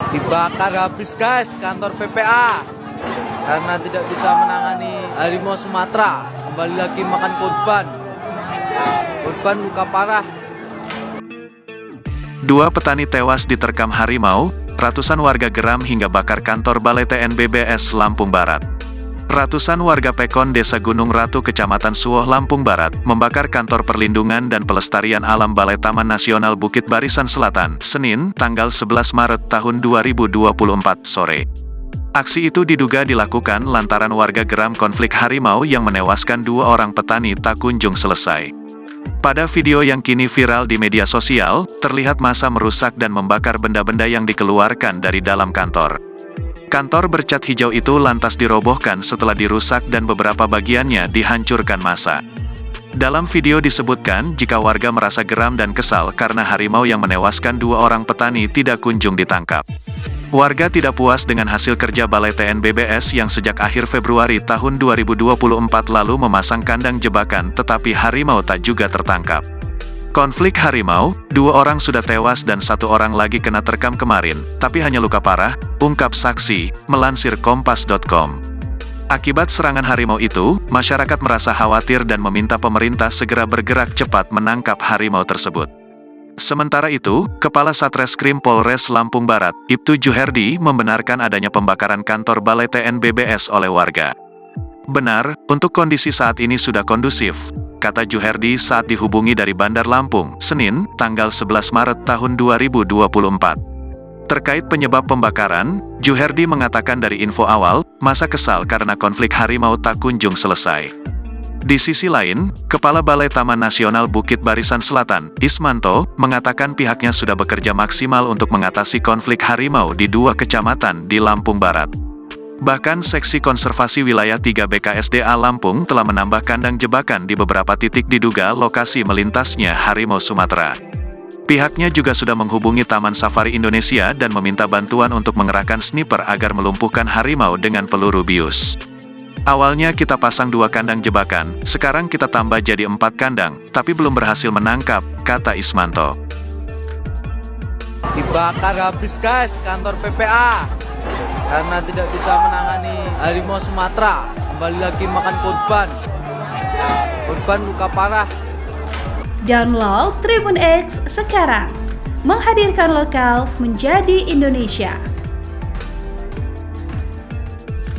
Dibakar habis guys kantor PPA karena tidak bisa menangani harimau Sumatera. Kembali lagi makan korban. Korban luka parah. Dua petani tewas diterkam harimau, ratusan warga geram hingga bakar kantor Balai TNBBS Lampung Barat. Ratusan warga Pekon Desa Gunung Ratu Kecamatan Suwoh Lampung Barat membakar kantor Perlindungan dan Pelestarian Alam Balai Taman Nasional Bukit Barisan Selatan, Senin, tanggal 11 Maret tahun 2024 sore. Aksi itu diduga dilakukan lantaran warga geram konflik harimau yang menewaskan dua orang petani tak kunjung selesai. Pada video yang kini viral di media sosial, terlihat massa merusak dan membakar benda-benda yang dikeluarkan dari dalam kantor. Kantor bercat hijau itu lantas dirobohkan setelah dirusak dan beberapa bagiannya dihancurkan massa. Dalam video disebutkan jika warga merasa geram dan kesal karena harimau yang menewaskan dua orang petani tidak kunjung ditangkap. Warga tidak puas dengan hasil kerja Balai TNBBS yang sejak akhir Februari tahun 2024 lalu memasang kandang jebakan tetapi harimau tak juga tertangkap. Konflik harimau, dua orang sudah tewas dan satu orang lagi kena terkam kemarin, tapi hanya luka parah, ungkap saksi, melansir kompas.com. Akibat serangan harimau itu, masyarakat merasa khawatir dan meminta pemerintah segera bergerak cepat menangkap harimau tersebut. Sementara itu, Kepala Satreskrim Polres Lampung Barat, Ibtu Juherdi, membenarkan adanya pembakaran kantor Balai TNBBS oleh warga. Benar, untuk kondisi saat ini sudah kondusif, kata Juherdi saat dihubungi dari Bandar Lampung, Senin, tanggal 11 Maret tahun 2024. Terkait penyebab pembakaran, Juherdi mengatakan dari info awal, masa kesal karena konflik harimau tak kunjung selesai. Di sisi lain, Kepala Balai Taman Nasional Bukit Barisan Selatan, Ismanto, mengatakan pihaknya sudah bekerja maksimal untuk mengatasi konflik harimau di dua kecamatan di Lampung Barat. Bahkan Seksi Konservasi Wilayah 3 BKSDA Lampung telah menambah kandang jebakan di beberapa titik diduga lokasi melintasnya harimau Sumatera. Pihaknya juga sudah menghubungi Taman Safari Indonesia dan meminta bantuan untuk mengerahkan sniper agar melumpuhkan harimau dengan peluru bius. Awalnya kita pasang 2 kandang jebakan, sekarang kita tambah jadi 4 kandang, tapi belum berhasil menangkap, kata Ismanto. Dibakar habis guys kantor PPA karena tidak bisa menangani harimau Sumatera. Kembali lagi makan korban. Korban luka parah. Download Tribun X sekarang. Menghadirkan lokal menjadi Indonesia.